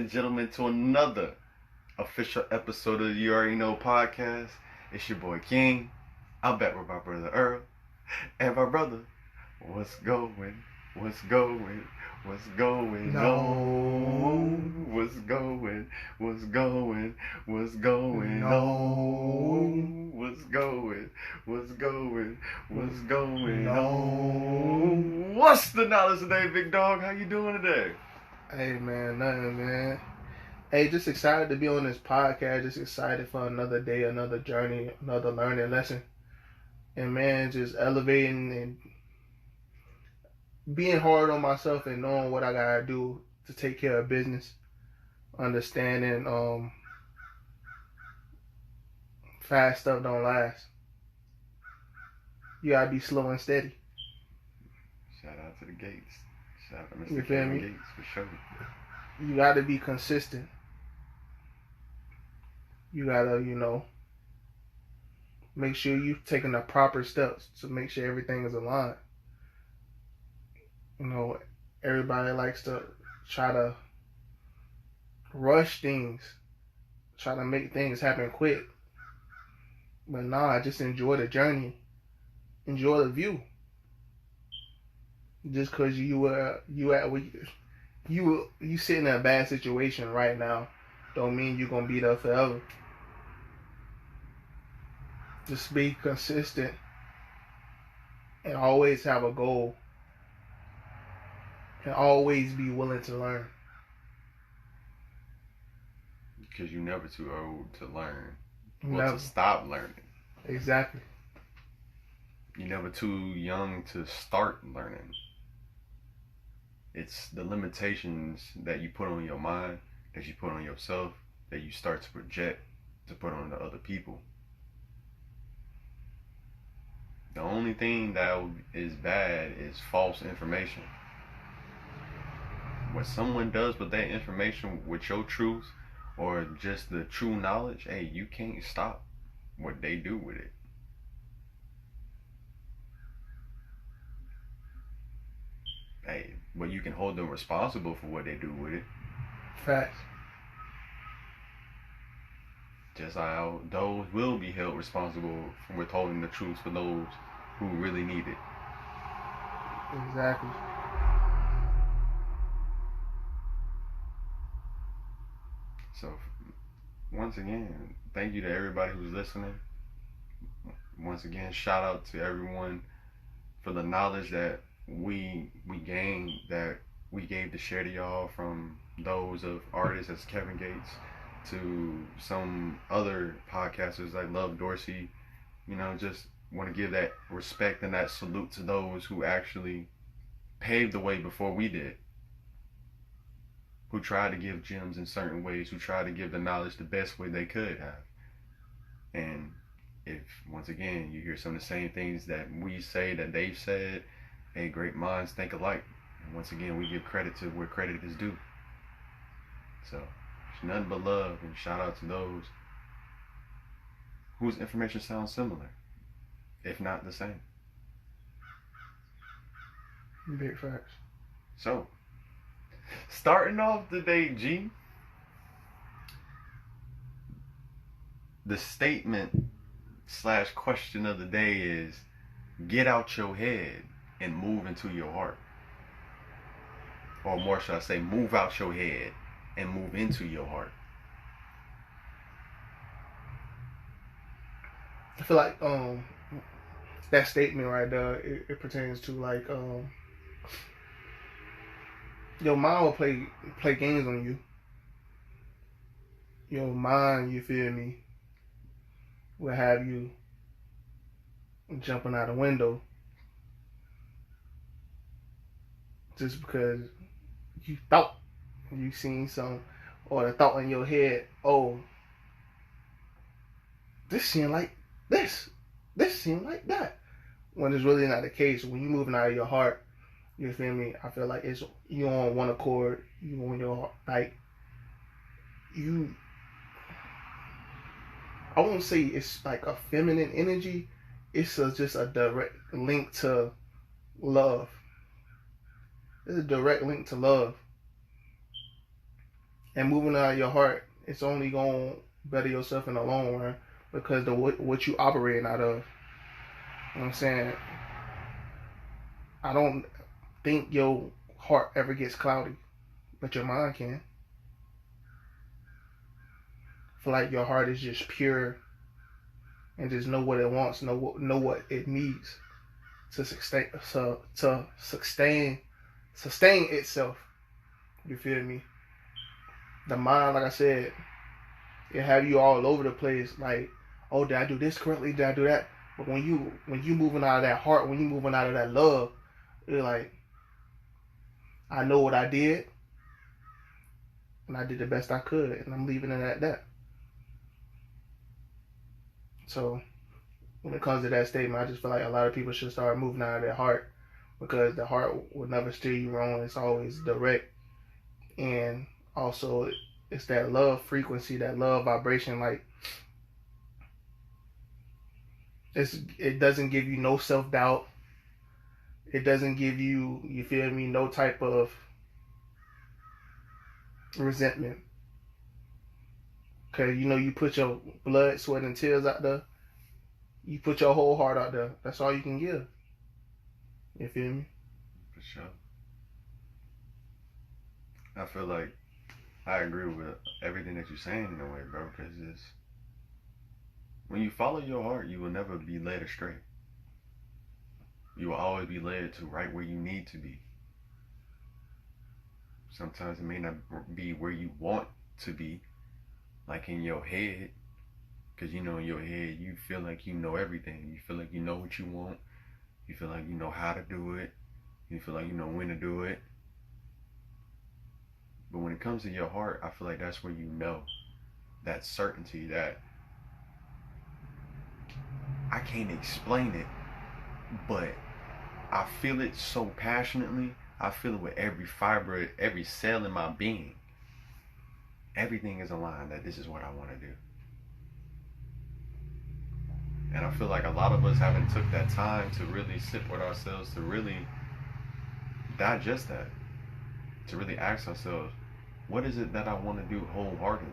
and gentlemen, to another official episode of the You Already Know podcast. It's your boy King. I'm back with my brother Earl. And my brother, what's going? What's going? What's going on? What's going? What's going? What's going on? What's going? What's going? What's going on? What's the knowledge today, big dog? How you doing today? Hey man, nothing man. Hey, just excited to be on this podcast. Just excited for another day, another journey, another learning lesson. And man, just elevating and being hard on myself and knowing what I gotta do to take care of business. Understanding fast stuff don't last. You gotta be slow and steady. Shout out to the Gates. Shout out to You Mr. feel Kevin me? Gates for sure. You gotta be consistent. You gotta, make sure you're taking the proper steps to make sure everything is aligned. Everybody likes to try to rush things, try to make things happen quick. But nah, just enjoy the journey. Enjoy the view. Just cause you sitting in a bad situation right now, don't mean you're gonna be there forever. Just be consistent and always have a goal. And always be willing to learn. Because you're never too old to learn. Never. To stop learning. Exactly. You're never too young to start learning. It's the limitations that you put on your mind, that you put on yourself, that you start to project to put on the other people. The only thing that is bad is false information. What someone does with that information, with your truth, or just the true knowledge, hey, you can't stop what they do with it. Hey, but you can hold them responsible for what they do with it. Facts. Just how those will be held responsible for withholding the truth for those who really need it. Exactly. So, once again, thank you to everybody who's listening. Once again, shout out to everyone for the knowledge that we gained, that we gave to share to y'all, from those of artists as Kevin Gates to some other podcasters like Love Dorsey. Just want to give that respect and that salute to those who actually paved the way before we did, who tried to give gems in certain ways, who tried to give the knowledge the best way they could have. And if, once again, you hear some of the same things that we say, that they've said, hey, great minds think alike. And once again, we give credit to where credit is due. So, it's nothing but love, and shout out to those whose information sounds similar, if not the same. Big facts. So, starting off the day, G, the statement / question of the day is, get out your head and move into your heart. Or more, should I say, move out your head and move into your heart. I feel like that statement right there, it pertains to like your mind will play games on you. Your mind, you feel me, will have you jumping out a window just because you thought you seen some, or the thought in your head, oh, this seemed like this seemed like that, when it's really not the case. When you're moving out of your heart, you feel me, I feel like it's you on one accord, you on your, like, you, I won't say it's like a feminine energy, it's just a direct link to love. It's a direct link to love. And moving out of your heart, it's only gonna better yourself in the long run because the what you operating out of. You know what I'm saying? I don't think your heart ever gets cloudy, but your mind can. I feel like your heart is just pure and just know what it wants, know what it needs to sustain itself. You feel me? The mind, like I said, it have you all over the place. Like, oh, did I do this correctly? Did I do that? But when you moving out of that heart, when you moving out of that love, you're like, I know what I did, and I did the best I could, and I'm leaving it at that. So when it comes to that statement, I just feel like a lot of people should start moving out of their heart because the heart will never steer you wrong. It's always direct, and also it's that love frequency, that love vibration. Like it doesn't give you no self doubt. It doesn't give you, you feel me, no type of resentment. Okay, you know, you put your blood, sweat, and tears out there. You put your whole heart out there. That's all you can give. You feel me? For sure. I feel like I agree with everything that you're saying in a way, bro, because it's when you follow your heart, you will never be led astray. You will always be led to right where you need to be. Sometimes it may not be where you want to be, like in your head, because you know in your head you feel like you know everything. You feel like you know what you want. You feel like you know how to do it. You feel like you know when to do it. But when it comes to your heart, I feel like that's where you know that certainty that I can't explain it, but I feel it so passionately. I feel it with every fiber, every cell in my being. Everything is aligned that this is what I want to do. And I feel like a lot of us haven't took that time to really sit with ourselves, to really digest that, to really ask ourselves, what is it that I want to do wholeheartedly?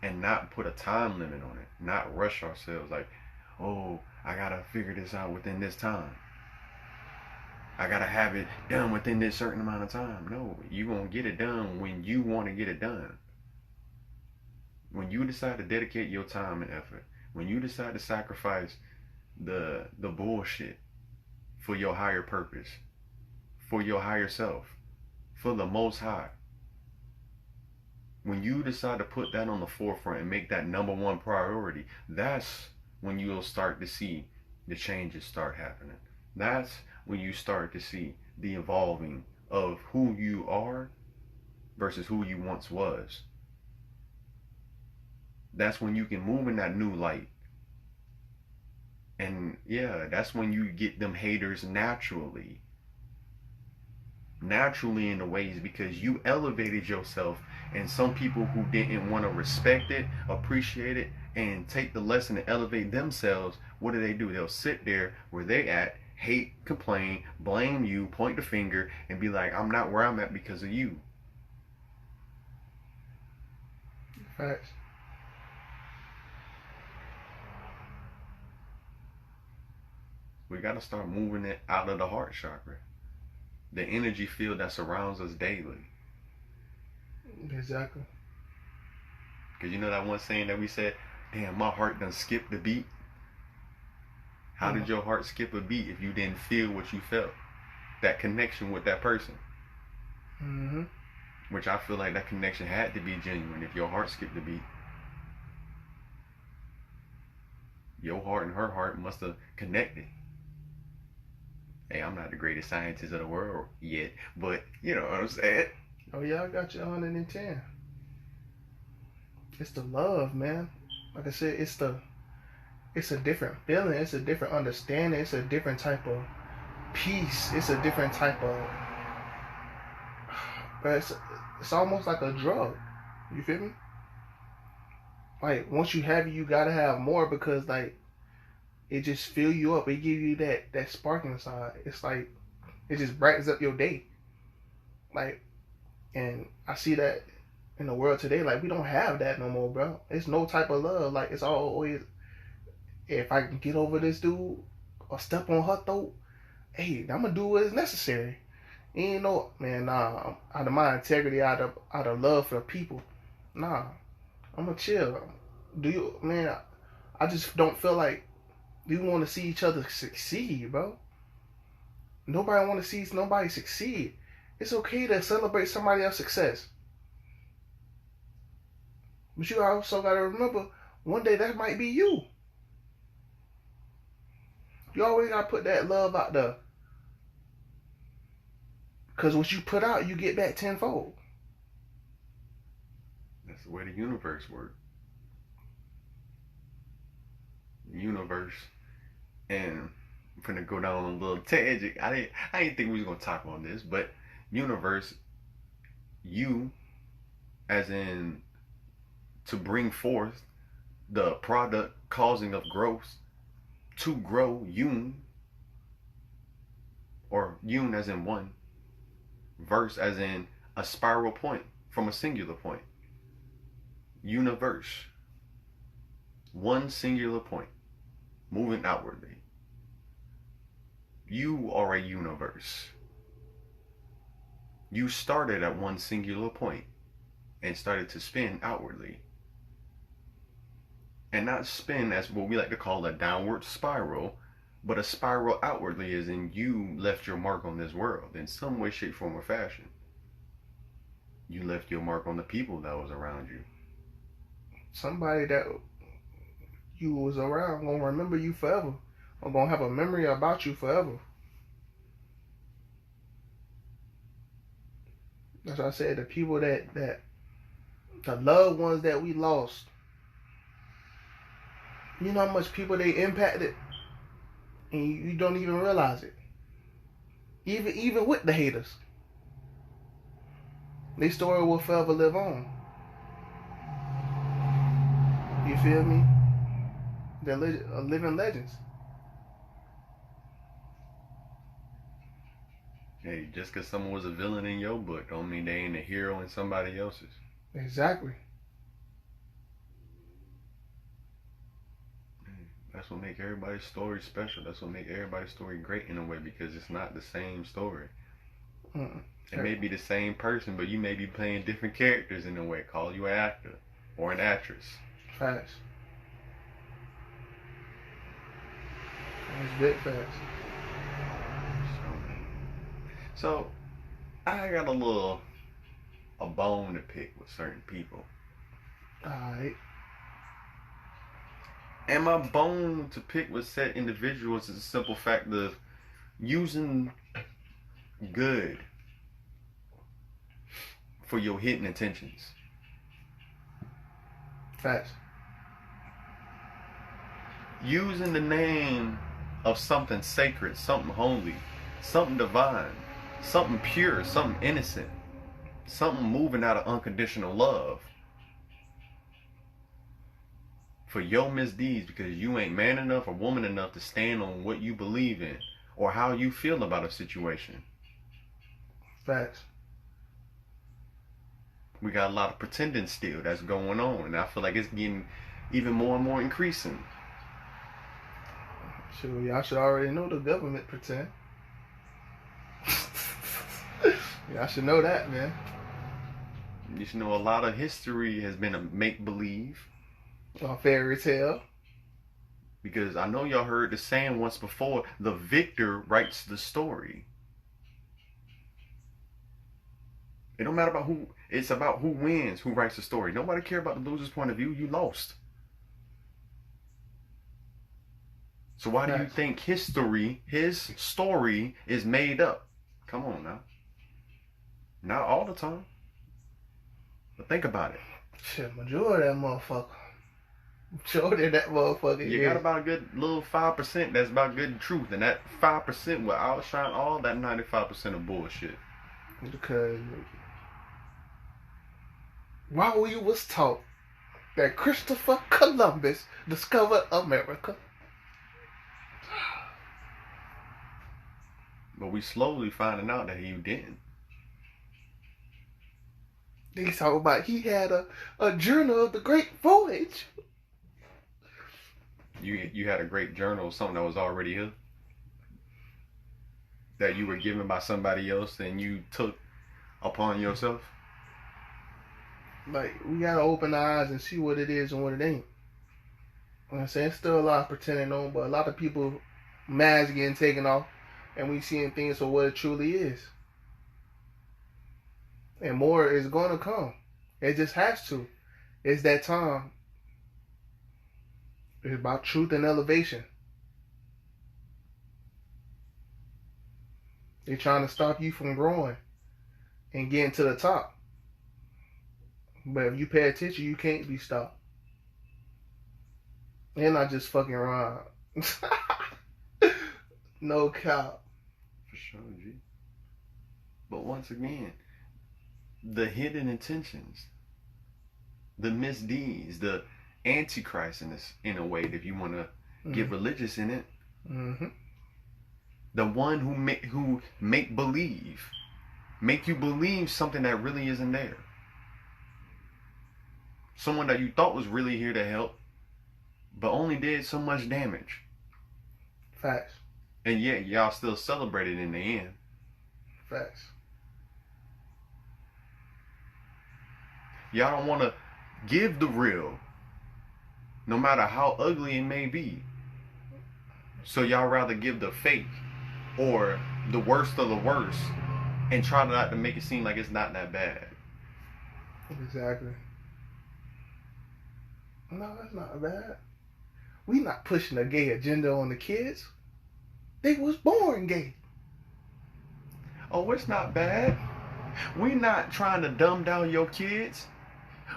And not put a time limit on it, not rush ourselves like, oh, I gotta figure this out within this time. I gotta have it done within this certain amount of time. No, you gonna get it done when you want to get it done. When you decide to dedicate your time and effort, when you decide to sacrifice the bullshit for your higher purpose, for your higher self, for the Most High. When you decide to put that on the forefront and make that number one priority, that's when you'll start to see the changes start happening. That's when you start to see the evolving of who you are versus who you once was. That's when you can move in that new light. And yeah, that's when you get them haters naturally in the ways because you elevated yourself, and some people who didn't want to respect it, appreciate it, and take the lesson and elevate themselves, what do? They'll sit there where they at, hate, complain, blame you, point the finger, and be like, I'm not where I'm at because of you. Facts. We got to start moving it out of the heart chakra, the energy field that surrounds us daily. Exactly. Because you know that one saying that we said, damn, my heart done skipped the beat. How did your heart skip a beat if you didn't feel what you felt? That connection with that person. Mm-hmm. Which I feel like that connection had to be genuine if your heart skipped a beat. Your heart and her heart must have connected. Hey, I'm not the greatest scientist of the world yet, but you know what I'm saying? Oh yeah, I got you 110. It's the love, man. Like I said, it's a different feeling. It's a different understanding. It's a different type of peace. It's a different type of. But it's almost like a drug. You feel me? Like once you have it, you gotta have more because like it just fill you up. It give you that spark inside. It's like it just brightens up your day. Like And I see that in the world today, like, we don't have that no more, bro. It's no type of love. Like, it's always, if I can get over this dude or step on her throat, hey, I'm gonna do what is necessary. You know, man, nah, out of my integrity, out of love for people, nah, I'm gonna chill. Do you, man? I just don't feel like we want to see each other succeed, bro. Nobody want to see nobody succeed. It's okay to celebrate somebody else's success, but you also gotta remember, one day that might be you. You always gotta put that love out there, cause what you put out, you get back tenfold. That's the way the universe works. Universe, and I'm gonna go down on a little tangent. I didn't think we was gonna talk on this, but universe, you, as in to bring forth the product causing of growth, to grow yun, or yun as in one, verse as in a spiral point from a singular point. Universe, one singular point, moving outwardly. You are a universe. You started at one singular point and started to spin outwardly. And not spin as what we like to call a downward spiral, but a spiral outwardly as in you left your mark on this world in some way, shape, form, or fashion. You left your mark on the people that was around you. Somebody that you was around gonna remember you forever, or gonna have a memory about you forever. That's why I said the people that the loved ones that we lost. You know how much people they impacted, and you don't even realize it. Even with the haters, their story will forever live on. You feel me? They're living legends. Hey, just because someone was a villain in your book don't mean they ain't a hero in somebody else's. Exactly. That's what make everybody's story special. That's what make everybody's story great in a way, because it's not the same story. It may be the same person, but you may be playing different characters in a way. Call you an actor or an actress. Facts. It's big facts. So I got a bone to pick with certain people. Alright. And my bone to pick with said individuals is a simple fact of using good for your hidden intentions. Facts. Using the name of something sacred, something holy, something divine, something pure, something innocent, something moving out of unconditional love for your misdeeds, because you ain't man enough or woman enough to stand on what you believe in or how you feel about a situation. Facts. We got a lot of pretending still that's going on, and I feel like it's getting even more and more increasing. Sure, y'all should already know the government pretend. Y'all should know that, man. You should know a lot of history has been a make-believe. A fairy tale. Because I know y'all heard the saying once before, the victor writes the story. It don't matter about who, it's about who wins, who writes the story. Nobody care about the loser's point of view. You lost. So why do you think history, his story, is made up? Come on now. Not all the time. But think about it. Shit, majority of that motherfucker. Majority of that motherfucker. You got about a good little 5% that's about good truth. And that 5% will outshine all that 95% of bullshit. Because while we was taught that Christopher Columbus discovered America, but we slowly finding out that he didn't. They talk about he had a journal of the Great Voyage. You had a great journal, something that was already here, that you were given by somebody else and you took upon yourself. Like, we gotta open our eyes and see what it is and what it ain't. You know what I'm saying? Still a lot of pretending on, but a lot of people masks getting taken off and we seeing things for what it truly is. And more is gonna come. It just has to. It's that time. It's about truth and elevation. They're trying to stop you from growing and getting to the top. But if you pay attention, you can't be stopped. And not just fucking around. No cap. For sure, G. But once again, the hidden intentions, the misdeeds, the antichrist in a way, if you want to get religious in it. Mm-hmm. The one who make believe, make you believe something that really isn't there. Someone that you thought was really here to help, but only did so much damage. Facts. And yet y'all still celebrated in the end. Facts. Y'all don't want to give the real, no matter how ugly it may be. So y'all rather give the fake or the worst of the worst and try not to make it seem like it's not that bad. Exactly. No, that's not bad. We not pushing a gay agenda on the kids. They was born gay. Oh, it's not bad. We not trying to dumb down your kids.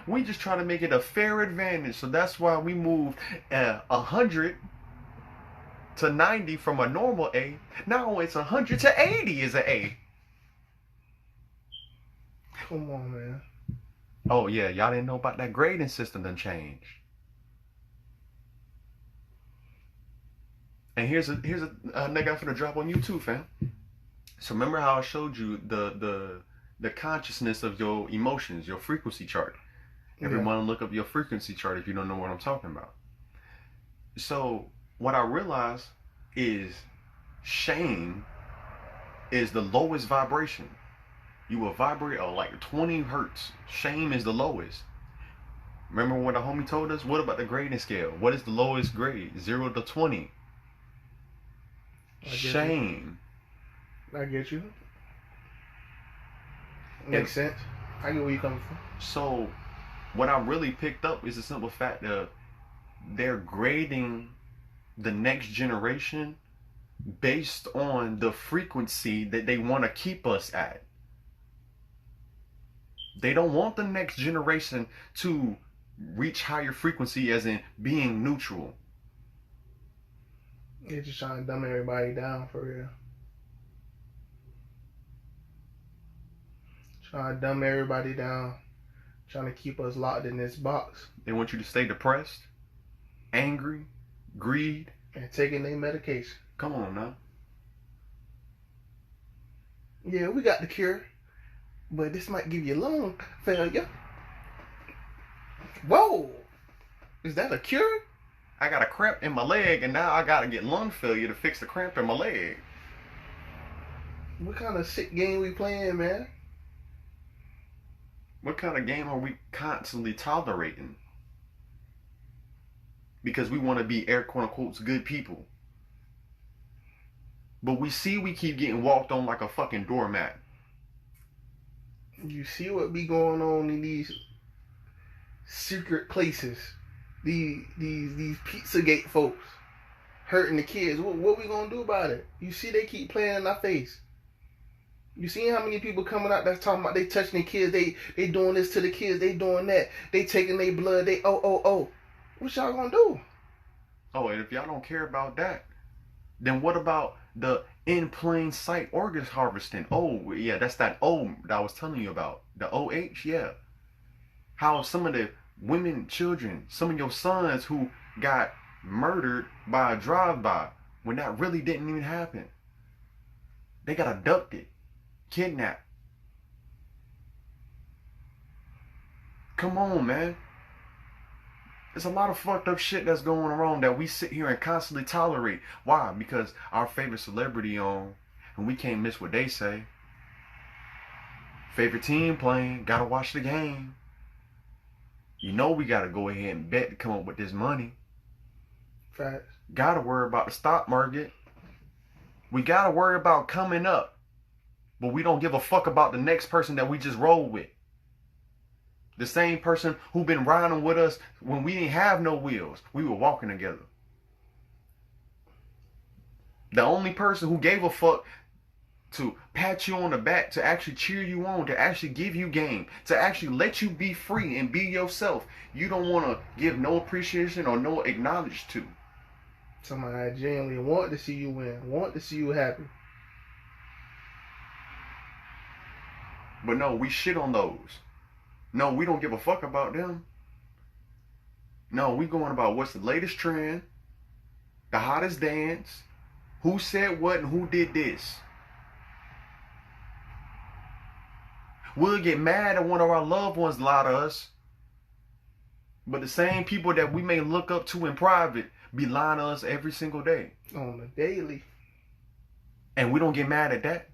We just trying to make it a fair advantage. So that's why we moved 100 to 90 from a normal A. Now it's 100 to 80 is an A. Come on, man. Oh yeah, y'all didn't know about that grading system done changed. And here's a nigga I'm finna drop on you too, fam. So remember how I showed you the consciousness of your emotions, your frequency chart. Everyone look up your frequency chart if you don't know what I'm talking about. So what I realized is shame is the lowest vibration. You will vibrate at like 20 hertz. Shame is the lowest. Remember when the homie told us, what about the grading scale? What is the lowest grade? 0 to 20. Shame. I get you. Makes sense. I get where you're coming from. So what I really picked up is the simple fact that they're grading the next generation based on the frequency that they want to keep us at. They don't want the next generation to reach higher frequency as in being neutral. They're just trying to dumb everybody down for real. Trying to dumb everybody down. Trying to keep us locked in this box. They want you to stay depressed, angry, greed. And taking their medication. Come on now. Yeah, we got the cure. But this might give you lung failure. Whoa! Is that a cure? I got a cramp in my leg and now I gotta get lung failure to fix the cramp in my leg. What kind of sick game we playing, man? What kind of game are we constantly tolerating? Because we want to be air quote unquote good people. But we keep getting walked on like a fucking doormat. You see what be going on in these secret places. These Pizzagate folks hurting the kids. What we gonna do about it? You see they keep playing in our face. You see how many people coming out that's talking about they touching their kids, they doing this to the kids, they doing that, they taking their blood, they oh. What y'all gonna do? Oh, and if y'all don't care about that, then what about the in plain sight organ harvesting? Oh, yeah, that's that O that I was telling you about. The OH, yeah. How some of the women, children, some of your sons who got murdered by a drive-by when that really didn't even happen. They got abducted, kidnapped. Come on, man. There's a lot of fucked up shit that's going wrong that we sit here and constantly tolerate. Why? Because our favorite celebrity on, and we can't miss what they say. Favorite team playing, gotta watch the game. You know we gotta go ahead and bet to come up with this money. Facts. Gotta worry about the stock market. We gotta worry about coming up. But we don't give a fuck about the next person that we just rolled with. The same person who been riding with us when we didn't have no wheels. We were walking together. The only person who gave a fuck to pat you on the back, to actually cheer you on, to actually give you game, to actually let you be free and be yourself, you don't want to give no appreciation or no acknowledge to. Somebody I genuinely want to see you win, want to see you happy. But no, we shit on those. No, we don't give a fuck about them. No, we going about what's the latest trend, the hottest dance, who said what and who did this. We'll get mad at one of our loved ones lie to us. But the same people that we may look up to in private be lying to us every single day. On the daily. And we don't get mad at that.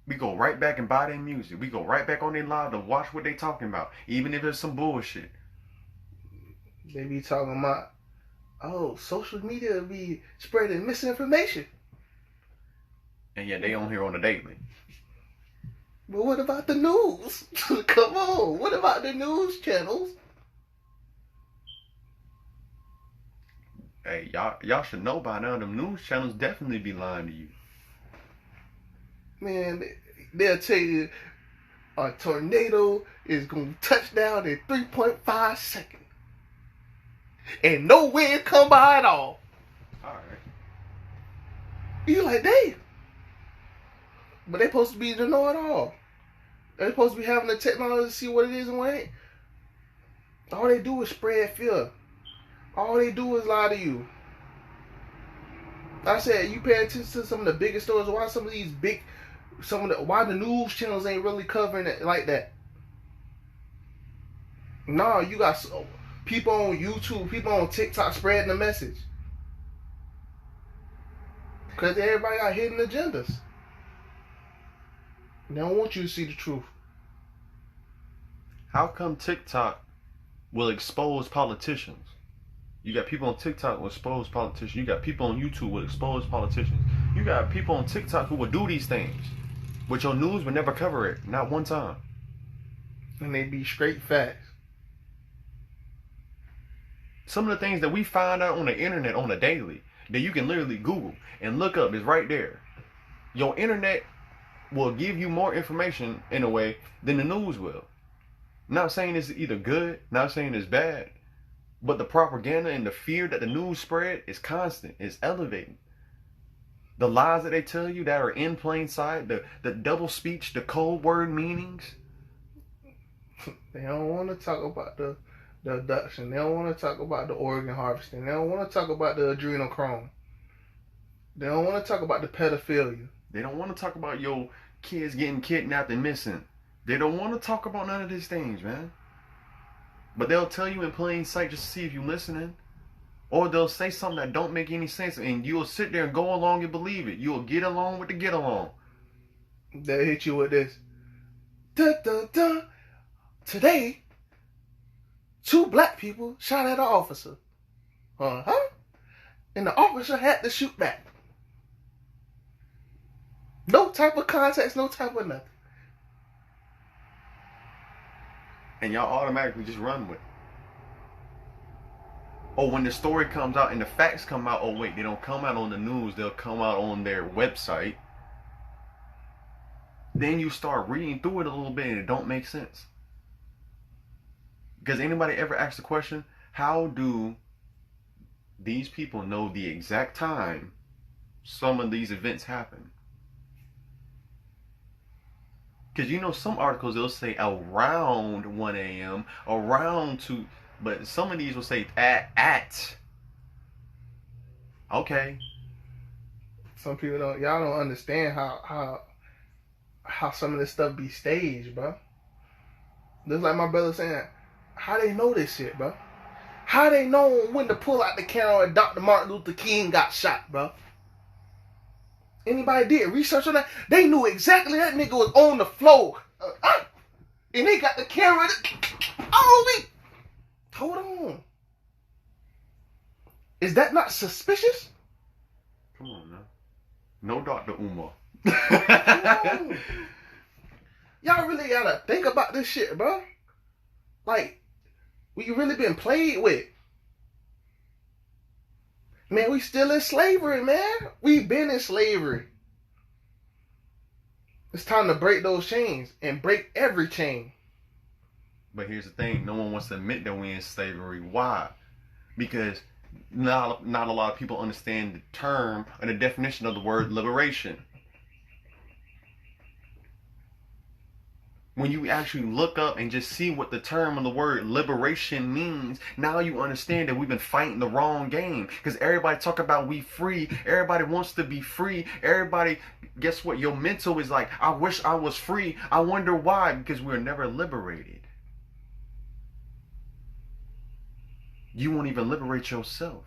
We go right back and buy their music. We go right back on their live to watch what they talking about. Even if it's some bullshit. They be talking about, oh, social media be spreading misinformation. And yet they on here on the daily. But what about the news? Come on, what about the news channels? Hey, y'all should know by now, them news channels definitely be lying to you. Man, they'll tell you a tornado is going to touch down in 3.5 seconds. And no wind come by at all. Alright. You like, damn. But they supposed to be the know-it-all. They're supposed to be having the technology to see what it is and what it ain't. All they do is spread fear. All they do is lie to you. I said, you pay attention to some of the biggest stories. Why some of these big, why the news channels ain't really covering it like that? No, you got people on YouTube, people on TikTok spreading the message. Because everybody got hidden agendas. They don't want you to see the truth. How come TikTok will expose politicians? You got people on TikTok will expose politicians. You got people on YouTube will expose politicians. You got people on TikTok who will do these things. But your news would never cover it. Not one time. And they be straight facts. Some of the things that we find out on the internet on a daily that you can literally Google and look up is right there. Your internet will give you more information in a way than the news will. Not saying it's either good, not saying it's bad, but the propaganda and the fear that the news spread is constant, is elevating. The lies that they tell you that are in plain sight, the double speech, the code word meanings. They don't want to talk about the abduction. They don't want to talk about the organ harvesting. They don't want to talk about the adrenochrome. They don't want to talk about the pedophilia. They don't want to talk about your kids getting kidnapped and missing. They don't want to talk about none of these things, man. But they'll tell you in plain sight just to see if you're listening. Or they'll say something that don't make any sense and you'll sit there and go along and believe it. You'll get along with the get along. They'll hit you with this. Dun, dun, dun. Today, 2 black people shot at an officer. Uh-huh. And the officer had to shoot back. No type of context, no type of nothing. And y'all automatically just run with it. Or when the story comes out and the facts come out, oh wait, they don't come out on the news, they'll come out on their website. Then you start reading through it a little bit and it don't make sense. Because anybody ever asked the question, how do these people know the exact time some of these events happen? Because you know some articles they'll say around 1 a.m., around 2, but some of these will say at. Okay. Some people y'all don't understand how some of this stuff be staged, bro. Just like my brother saying, how they know this shit, bro? How they know when to pull out the camera and Dr. Martin Luther King got shot, bro? Anybody did research on that? They knew exactly that nigga was on the floor. And they got the camera. Oh, wait. Hold on. Is that not suspicious? Come on now. No Dr. Umar. Y'all really gotta think about this shit, bro. Like, we really been played with. Man, we still in slavery, man. We been in slavery. It's time to break those chains and break every chain. But here's the thing. No one wants to admit that we're in slavery. Why? Because not a lot of people understand the term or the definition of the word liberation. When you actually look up and just see what the term of the word liberation means, now you understand that we've been fighting the wrong game. Because everybody talk about we free. Everybody wants to be free. Everybody, guess what? Your mental is like, I wish I was free. I wonder why. Because we were never liberated. You won't even liberate yourself.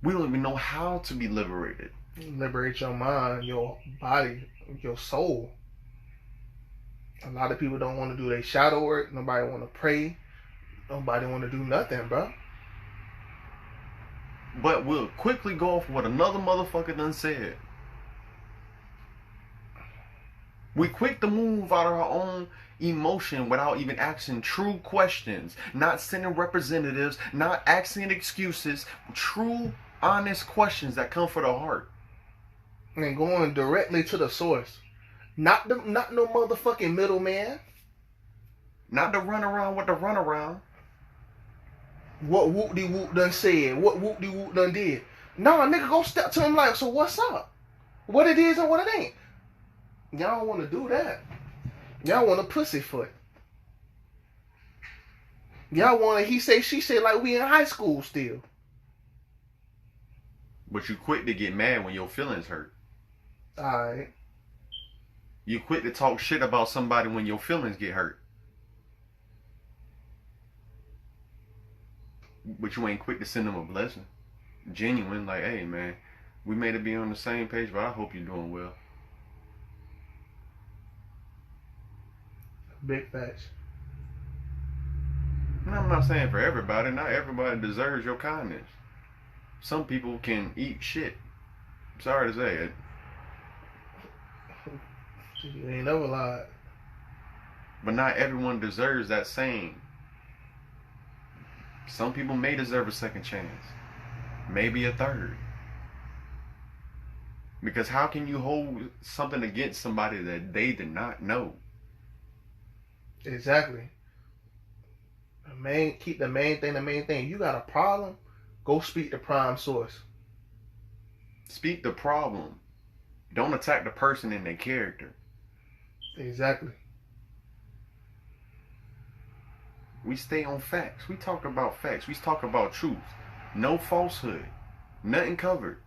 We don't even know how to be liberated. Liberate your mind, your body, your soul. A lot of people don't want to do their shadow work. Nobody want to pray. Nobody want to do nothing, bro. But we'll quickly go off what another motherfucker done said. We quick to move out of our own emotion without even asking true questions. Not sending representatives, not asking excuses. True, honest questions that come from the heart. And going directly to the source. Not no motherfucking middleman. Not the run around with the run around. What whoop-de-whoop done said. What whoop-de-whoop done did. Nah, nigga, go step to him like, so what's up? What it is and what it ain't. Y'all don't want to do that. Y'all want to pussyfoot. Y'all want to he say, she say like we in high school still. But you quick to get mad when your feelings hurt. Alright. You quick to talk shit about somebody when your feelings get hurt. But you ain't quick to send them a blessing. Genuine, like, hey man, we may be on the same page, but I hope you're doing well. Big facts. And I'm not saying for everybody. Not everybody deserves your kindness. Some people can eat shit. Sorry to say it. You ain't never lied. But not everyone deserves that same. Some people may deserve a second chance. Maybe a third. Because how can you hold something against somebody that they did not know? Exactly. Keep the main thing. You got a problem, go speak to prime source. Speak the problem. Don't attack the person and their character. Exactly. We stay on facts. We talk about facts. We talk about truth. No falsehood. Nothing covered.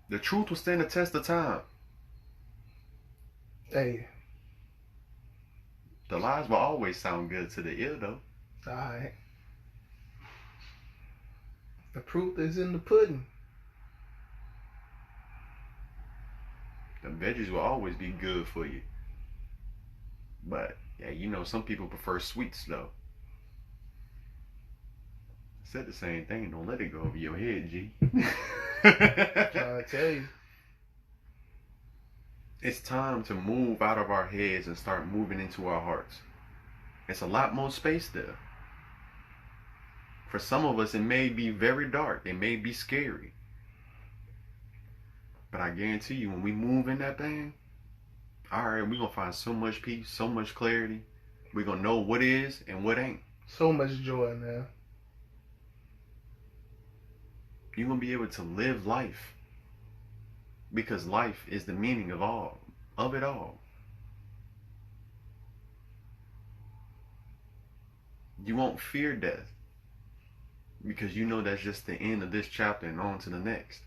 The truth will stand the test of time. Hey. The lies will always sound good to the ear, though. Alright. The proof is in the pudding. The veggies will always be good for you. But, yeah, you know, some people prefer sweets, though. I said the same thing. Don't let it go over your head, G. I tell you. It's time to move out of our heads and start moving into our hearts. It's a lot more space there. For some of us, it may be very dark. It may be scary. But I guarantee you, when we move in that thing, alright, we're going to find so much peace, so much clarity. We're going to know what is and what ain't. So much joy, man. You're going to be able to live life. Because life is the meaning of it all. You won't fear death. Because you know that's just the end of this chapter and on to the next.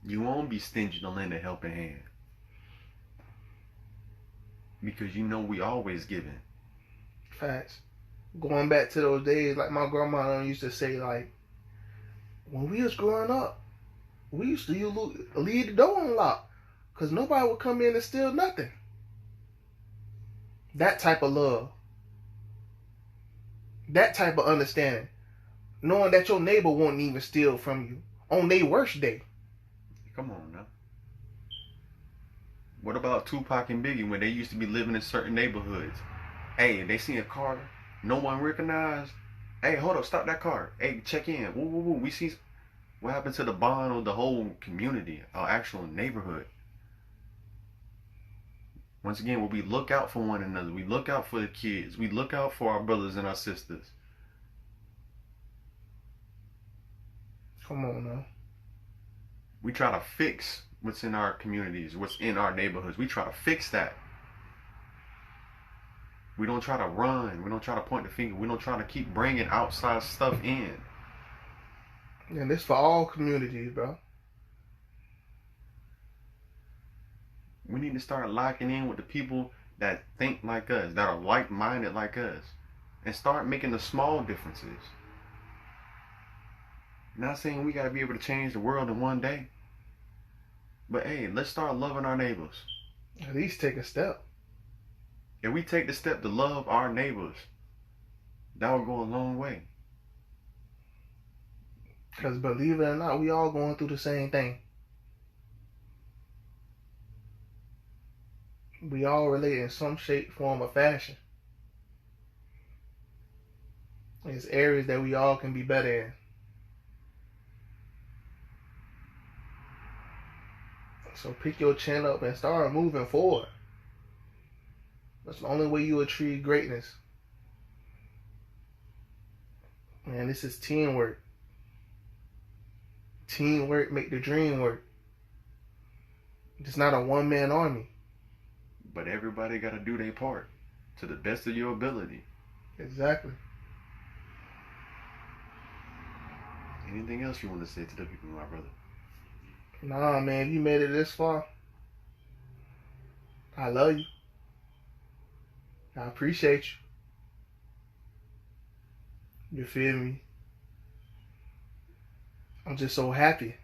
You won't be stingy to lend a helping hand. because you know we always giving. Facts. Going back to those days, like my grandma used to say, like, when we was growing up, we used to leave the door unlocked because nobody would come in and steal nothing. That type of love. That type of understanding. Knowing that your neighbor won't even steal from you on their worst day. Come on now. What about Tupac and Biggie when they used to be living in certain neighborhoods? Hey, they see a car no one recognized. Hey, hold up, stop that car. Hey, check in. Woo, woo, woo. We see what happened to the bond of the whole community, our actual neighborhood. Once again, when we look out for one another, we look out for the kids, we look out for our brothers and our sisters. Come on now. We try to fix what's in our communities, what's in our neighborhoods. We try to fix that. We don't try to run. We don't try to point the finger. We don't try to keep bringing outside stuff in. And this for all communities, bro. We need to start locking in with the people that think like us, that are like-minded like us, and start making the small differences. Not saying we got to be able to change the world in one day, but hey, let's start loving our neighbors. At least take a step. If we take the step to love our neighbors, that will go a long way. Because believe it or not, we all going through the same thing. We all relate in some shape, form, or fashion. There's areas that we all can be better in. So pick your chin up and start moving forward. That's the only way you achieve greatness. Man, this is teamwork. Teamwork make the dream work. It's not a one-man army. But everybody got to do their part to the best of your ability. Exactly. Anything else you want to say to the people, my brother? Nah, man, if you made it this far, I love you. I appreciate you. You feel me? I'm just so happy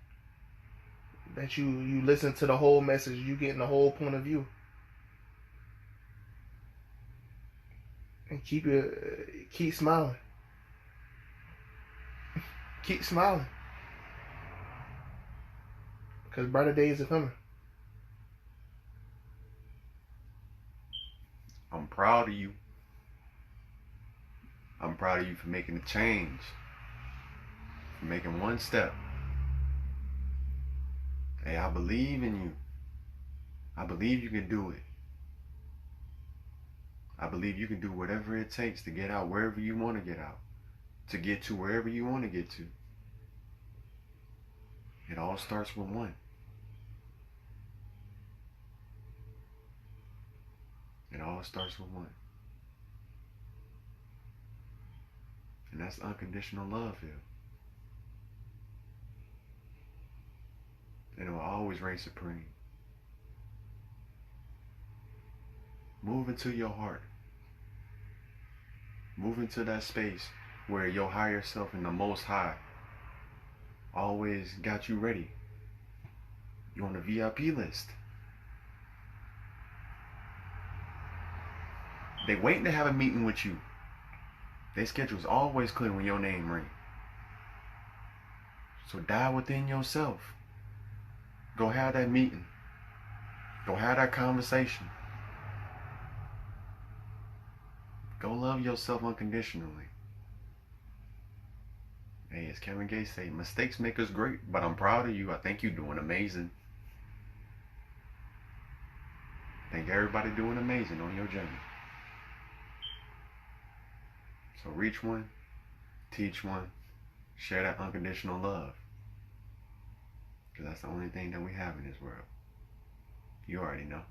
that you listen to the whole message. You getting the whole point of view. And keep smiling. Keep smiling. Because brighter days are coming. I'm proud of you. I'm proud of you for making a change. For making one step. Hey, I believe in you. I believe you can do it. I believe you can do whatever it takes to get out wherever you want to get out. To get to wherever you want to get to. It all starts with one. It all starts with one. And that's unconditional love here. And it will always reign supreme. Move into your heart. Move into that space where your higher self and the Most High always got you ready. You're on the VIP list. They waiting to have a meeting with you. Their schedule's always clear when your name rings. So dive within yourself. Go have that meeting. Go have that conversation. Go love yourself unconditionally. Hey, as Kevin Gates say, mistakes make us great, but I'm proud of you. I think you're doing amazing. I think everybody doing amazing on your journey. So reach one, teach one, share that unconditional love. Because that's the only thing that we have in this world. You already know.